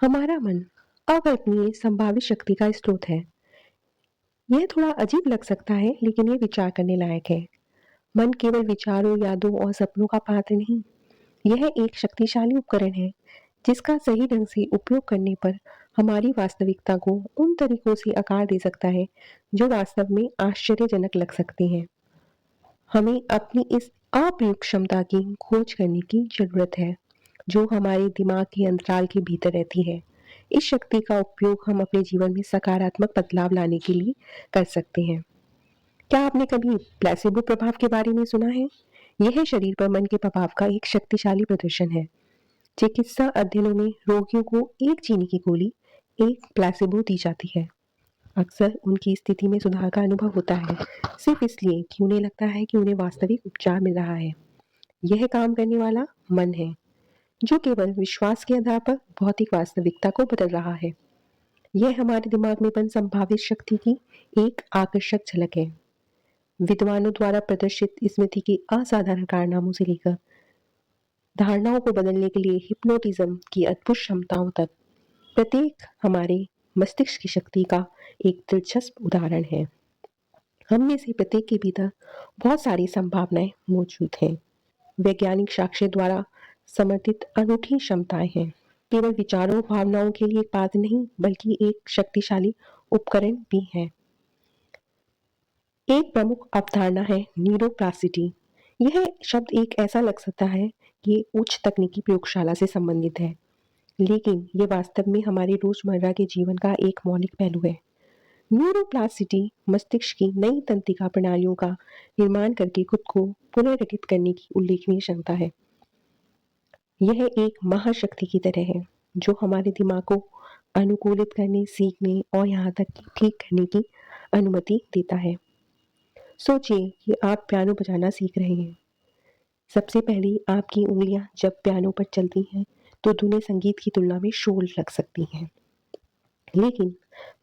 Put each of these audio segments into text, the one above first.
हमारा मन अवर्णनीय संभावित शक्ति का स्रोत है। यह थोड़ा अजीब लग सकता है, लेकिन ये विचार करने लायक है। मन केवल विचारों, यादों और सपनों का पात्र नहीं, यह एक शक्तिशाली उपकरण है जिसका सही ढंग से उपयोग करने पर हमारी वास्तविकता को उन तरीकों से आकार दे सकता है जो वास्तव में आश्चर्यजनक लग सकते हैं। हमें अपनी इस अप्रयुक्त क्षमता की खोज करने की जरूरत है, जो हमारे दिमाग के अंतराल के भीतर रहती है। इस शक्ति का उपयोग हम अपने जीवन में सकारात्मक बदलाव लाने के लिए कर सकते हैं। क्या आपने कभी प्लेसिबो प्रभाव के बारे में सुना है? यह शरीर पर मन के प्रभाव का एक शक्तिशाली प्रदर्शन है। चिकित्सा अध्ययनों में रोगियों को एक चीनी की गोली, एक प्लेसिबो दी जाती है। अक्सर उनकी स्थिति में सुधार का अनुभव होता है, सिर्फ इसलिए कि उन्हें लगता है कि उन्हें वास्तविक उपचार मिल रहा है। यह काम करने वाला मन है, जो केवल विश्वास के आधार पर भौतिक वास्तविकता को बदल रहा है। यह हमारे दिमाग में बन संभावित शक्ति की एक आकर्षक झलक है। विद्वानों द्वारा प्रदर्शित स्मृति के असाधारण कारनामों से लेकर धारणाओं को बदलने के लिए हिप्नोटिज्म की अद्भुत क्षमताओं तक, प्रत्येक हमारे मस्तिष्क की शक्ति का एक दिलचस्प उदाहरण है। हम में से प्रत्येक के भीतर बहुत सारी संभावनाएं मौजूद हैं। वैज्ञानिक साक्ष्य द्वारा समर्थित अनूठी क्षमताएं हैं। केवल विचारों भावनाओं के लिए एक पात्र नहीं, बल्कि एक शक्तिशाली उपकरण भी है। एक प्रमुख अवधारणा है न्यूरोप्लास्टिसिटी। यह शब्द एक ऐसा लग सकता है कि ये उच्च तकनीकी प्रयोगशाला से संबंधित है, लेकिन ये वास्तव में हमारे रोजमर्रा के जीवन का एक मौलिक पहलू है। न्यूरोप्लास्टिसिटी मस्तिष्क की नई तंत्रिका प्रणालियों का निर्माण करके खुद को पुनर्गठित करने की उल्लेखनीय क्षमता है। यह एक महाशक्ति की तरह है, जो हमारे दिमाग को अनुकूलित करने, सीखने और यहाँ तक कि ठीक करने की अनुमति देता है। सोचिए कि आप पियानो बजाना सीख रहे हैं। सबसे पहले आपकी उंगलियां जब पियानो पर चलती हैं, तो धुनें संगीत की तुलना में शोर लग सकती हैं। लेकिन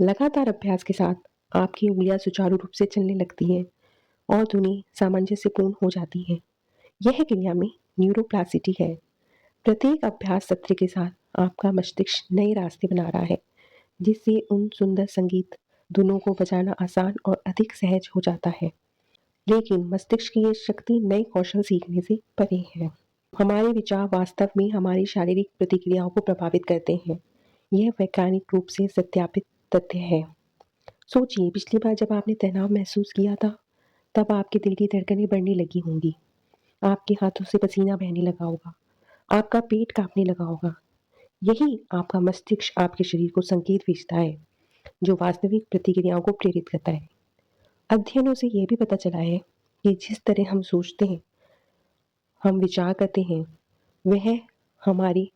लगातार अभ्यास के साथ आपकी उंगलियां सुचारू रूप से चलने लगती हैं और धुनें सामंजस्यपूर्ण हो जाती हैं। यह क्रिया में न्यूरोप्लास्टिसिटी है। प्रत्येक अभ्यास सत्र के साथ आपका मस्तिष्क नए रास्ते बना रहा है, जिससे उन सुंदर संगीत धुनों को बजाना आसान और अधिक सहज हो जाता है। लेकिन मस्तिष्क की ये शक्ति नए कौशल सीखने से परे है। हमारे विचार वास्तव में हमारी शारीरिक प्रतिक्रियाओं को प्रभावित करते हैं। यह वैज्ञानिक रूप से सत्यापित तथ्य है। सोचिए, पिछली बार जब आपने तनाव महसूस किया था, तब आपके दिल की धड़कनें बढ़ने लगी होंगी, आपके हाथों से पसीना बहने लगा होगा, आपका पेट कांपने लगा होगा। यही आपका मस्तिष्क आपके शरीर को संकेत भेजता है, जो वास्तविक प्रतिक्रियाओं को प्रेरित करता है। अध्ययनों से यह भी पता चला है कि जिस तरह हम सोचते हैं, हम विचार करते हैं, वह हमारे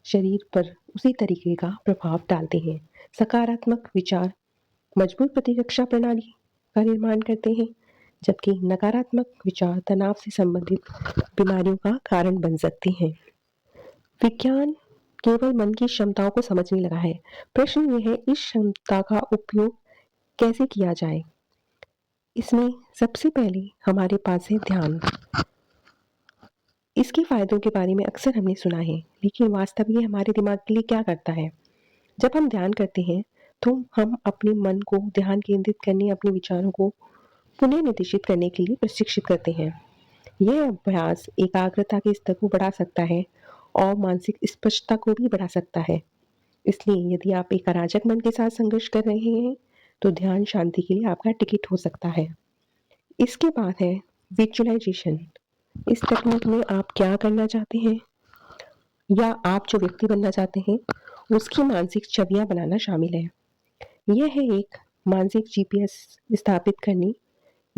शरीर पर उसी तरीके का प्रभाव डालते हैं। सकारात्मक विचार मजबूत प्रतिरक्षा प्रणाली का निर्माण करते हैं, जबकि नकारात्मक विचार तनाव से संबंधित बीमारियों का कारण बन सकते हैं। विज्ञान केवल मन की क्षमताओं को समझने लगा है। प्रश्न यह है, इस क्षमता का उपयोग कैसे किया जाए? इसमें सबसे पहले हमारे पास है ध्यान। इसके फायदों के बारे में अक्सर हमने सुना है, लेकिन वास्तव में हमारे दिमाग के लिए क्या करता है? जब हम ध्यान करते हैं, तो हम अपने मन को ध्यान केंद्रित करने, अपने विचारों को पुनः निर्देशित करने के लिए प्रशिक्षित करते हैं। यह अभ्यास एकाग्रता के स्तर को बढ़ा सकता है और मानसिक स्पष्टता को भी बढ़ा सकता है। इसलिए यदि आप एक अराजक मन के साथ संघर्ष कर रहे हैं, तो ध्यान शांति के लिए आपका टिकट हो सकता है। इसके बाद है विजुअलाइजेशन। इस तकनीक में आप क्या करना चाहते हैं या आप जो व्यक्ति बनना चाहते हैं, उसकी मानसिक छवियां बनाना शामिल है। यह है एक मानसिक जीपीएस स्थापित करने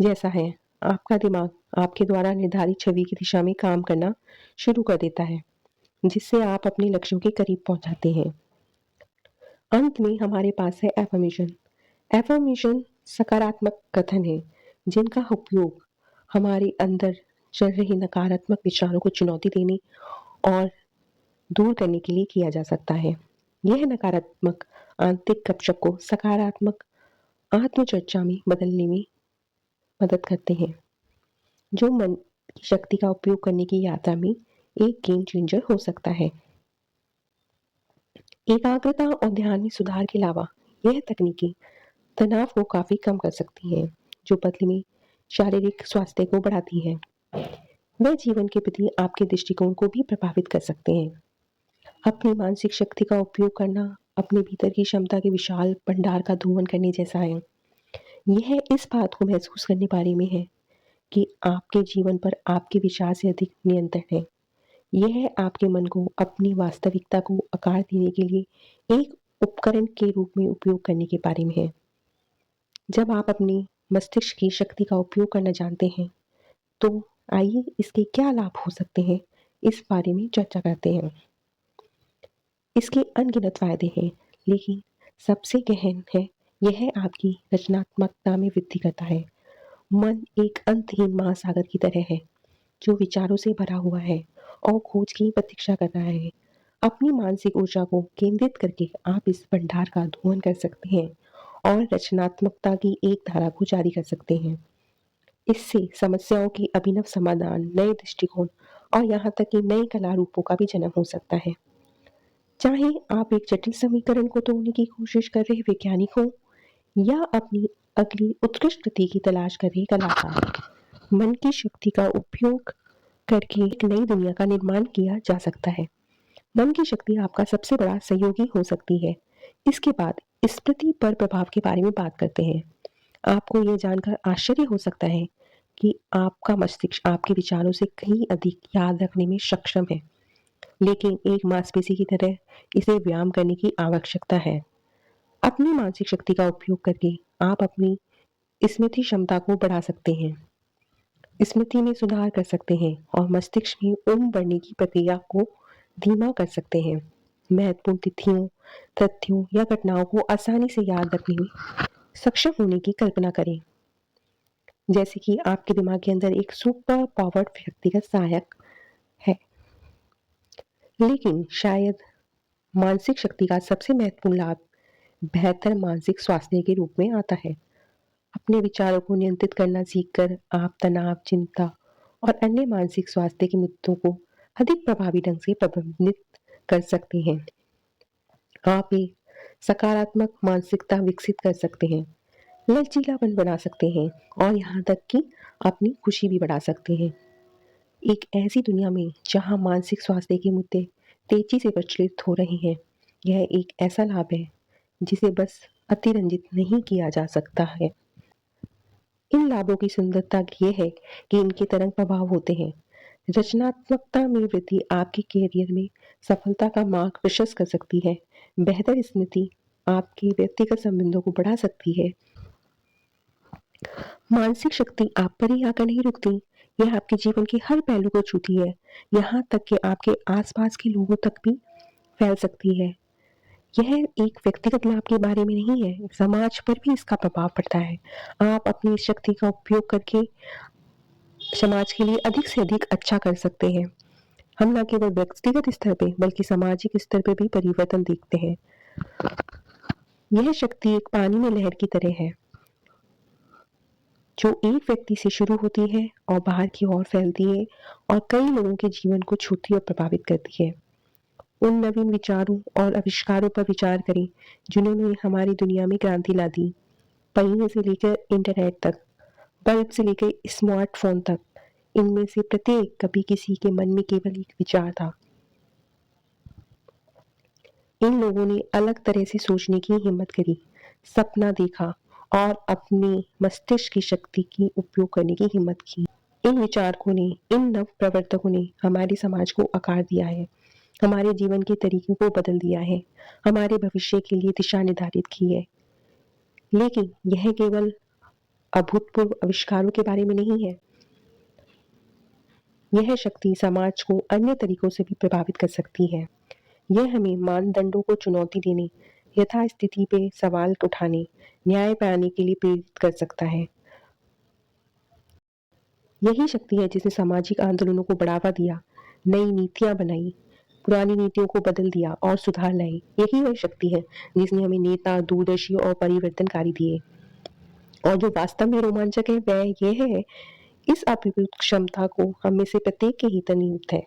जैसा है। आपका दिमाग आपके द्वारा निर्धारित छवि की दिशा में काम करना शुरू कर देता है, जिससे आप अपने लक्ष्यों के करीब पहुंच जाते हैं। अंत में हमारे पास है एफर्मेशन। एफर्मेशन सकारात्मक कथन है, जिनका उपयोग हमारे अंदर चल रहे नकारात्मक विचारों को चुनौती देने और दूर करने के लिए किया जा सकता है। यह नकारात्मक आंतरिक गपशप को सकारात्मक आत्मचर्चा में बदलने में मदद करते हैं, जो मन की शक्ति का उपयोग करने की यात्रा में एक गेम चेंजर हो सकता है। एकाग्रता और ध्यान में सुधार के अलावा यह तकनीकें तनाव को काफ़ी कम कर सकती हैं, जो बदले में शारीरिक स्वास्थ्य को बढ़ाती हैं। वह जीवन के प्रति आपके दृष्टिकोण को भी प्रभावित कर सकते हैं। अपनी मानसिक शक्ति का उपयोग करना अपने भीतर की क्षमता के विशाल भंडार का दोहन करने जैसा है। यह इस बात को महसूस करने बारे में है कि आपके जीवन पर आपके विचार से अधिक नियंत्रण है। यह आपके मन को अपनी वास्तविकता को आकार देने के लिए एक उपकरण के रूप में उपयोग करने के बारे में है। जब आप अपनी मस्तिष्क की शक्ति का उपयोग करना जानते हैं, तो आइए इसके क्या लाभ हो सकते हैं, इस बारे में चर्चा करते हैं। इसके अनगिनत फ़ायदे हैं, लेकिन सबसे गहन है, यह आपकी रचनात्मकता में वृद्धि करता है। मन एक अंतहीन महासागर की तरह है, जो विचारों से भरा हुआ है और खोज की प्रतीक्षा कर रहा है। अपनी मानसिक ऊर्जा को केंद्रित करके आप इस भंडार का दोहन कर सकते हैं और रचनात्मकता की एक धारा को जारी कर सकते हैं। इससे समस्याओं के अभिनव समाधान, नए दृष्टिकोण और यहाँ तक कि नए कला रूपों का भी जन्म हो सकता है। चाहे आप एक जटिल समीकरण को तोड़ने की कोशिश कर रहे वैज्ञानिक हो या अपनी अगली उत्कृष्ट कृति की तलाश कर रहे कलाकार, मन की शक्ति का उपयोग करके एक नई दुनिया का निर्माण किया जा सकता है। मन की शक्ति आपका सबसे बड़ा सहयोगी हो सकती है। इसके बाद स्मृति पर प्रभाव के बारे में बात करते हैं। आपको यह जानकर आश्चर्य हो सकता है कि आपका मस्तिष्क आपके विचारों से कहीं अधिक याद रखने में सक्षम है, लेकिन एक मांसपेशी की तरह इसे व्यायाम करने की आवश्यकता है। अपनी मानसिक शक्ति का उपयोग करके आप अपनी स्मृति क्षमता को बढ़ा सकते हैं, स्मृति में सुधार कर सकते हैं और मस्तिष्क में उम्र बढ़ने की प्रक्रिया को धीमा कर सकते हैं। महत्वपूर्ण तिथियों, तथ्यों या घटनाओं को आसानी से याद रखने में सक्षम होने की कल्पना करें, जैसे कि आपके दिमाग के अंदर एक सुपर पावर्ड व्यक्तिगत सहायक है। लेकिन शायद मानसिक शक्ति का सबसे महत्वपूर्ण लाभ बेहतर मानसिक स्वास्थ्य के रूप में आता है। अपने विचारों को नियंत्रित करना सीखकर आप तनाव, चिंता और अन्य मानसिक स्वास्थ्य के मुद्दों को अधिक प्रभावी ढंग से प्रबंधित कर सकते हैं। आप एक सकारात्मक मानसिकता विकसित कर सकते हैं, लचीलापन बना सकते हैं और यहाँ तक कि अपनी खुशी भी बढ़ा सकते हैं। एक ऐसी दुनिया में जहाँ मानसिक स्वास्थ्य के मुद्दे तेजी से प्रचलित हो रहे हैं, यह एक ऐसा लाभ है जिसे बस अतिरंजित नहीं किया जा सकता है। इन लाभों की सुंदरता यह है कि इनके तरंग प्रभाव होते हैं। रचनात्मकता में वृद्धि आपके कैरियर में सफलता का मार्ग प्रशस्त कर सकती है। बेहतर स्मृति आपके व्यक्तिगत संबंधों को बढ़ा सकती है। मानसिक शक्ति आप पर ही आकर नहीं रुकती, यह आपके जीवन के हर पहलू को छूती है, यहाँ तक कि आपके आसपास के लोगों तक भी फैल सकती है। यह एक व्यक्तिगत लाभ के बारे में नहीं है, समाज पर भी इसका प्रभाव पड़ता है। आप अपनी इस शक्ति का उपयोग करके समाज के लिए अधिक से अधिक अच्छा कर सकते हैं। हम न केवल व्यक्तिगत स्तर पे बल्कि सामाजिक स्तर पे भी परिवर्तन देखते हैं। यह शक्ति एक पानी में लहर की तरह है, जो एक व्यक्ति से शुरू होती है और बाहर की ओर फैलती है और कई लोगों के जीवन को छूती और प्रभावित करती है। उन नवीन विचारों और आविष्कारों पर विचार करें जिन्होंने हमारी दुनिया में क्रांति ला दी। पहिए से लेकर इंटरनेट तक, बल्ब से लेकर स्मार्टफोन तक, इनमें से प्रत्येक कभी किसी के मन में केवल एक विचार था। इन लोगों ने अलग तरह से सोचने की हिम्मत करी, सपना देखा और अपने मस्तिष्क की शक्ति की उपयोग करने की हिम्मत की। इन विचारकों ने, इन नव प्रवर्तकों ने हमारे समाज को आकार दिया है, हमारे जीवन के तरीकों को बदल दिया है, हमारे भविष्य के लिए दिशा निर्धारित की है। लेकिन यह केवल अभूतपूर्व आविष्कारों के बारे में नहीं है। यह शक्ति समाज को अन्य तरीकों से भी प्रभावित कर सकती है। यह हमें मानदंडों को चुनौती देने, यथास्थिति पे सवाल उठाने, न्याय पाने के लिए प्रेरित कर सकता है। यही शक्ति है जिसने सामाजिक आंदोलनों को बढ़ावा दिया, नई नीतियां बनाई, पुरानी नीतियों को बदल दिया और सुधार लाई। यही वह शक्ति है जिसने हमें नेता, दूरदर्शी और परिवर्तनकारी दिए। और जो वास्तव में रोमांचक है वह यह है, इस अभिव्यक्त क्षमता को हम में से प्रत्येक के ही निहित है।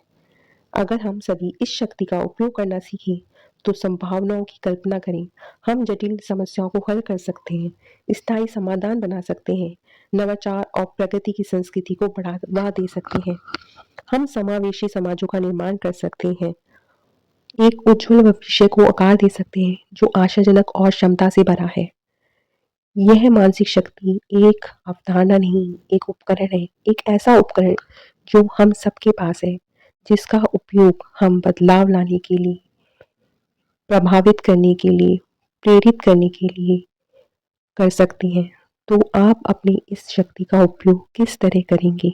अगर हम सभी इस शक्ति का उपयोग करना सीखें तो संभावनाओं की कल्पना करें। हम जटिल समस्याओं को हल कर सकते हैं, स्थायी समाधान बना सकते हैं, नवाचार और प्रगति की संस्कृति को बढ़ावा दे सकते हैं। हम समावेशी समाजों का निर्माण कर सकते हैं, एक उज्जवल भविष्य को आकार दे सकते हैं जो आशाजनक और क्षमता से भरा है। यह मानसिक शक्ति एक अवधारणा नहीं, एक उपकरण है, एक ऐसा उपकरण जो हम सबके पास है, जिसका उपयोग हम बदलाव लाने के लिए, प्रभावित करने के लिए, प्रेरित करने के लिए कर सकते हैं। तो आप अपनी इस शक्ति का उपयोग किस तरह करेंगे?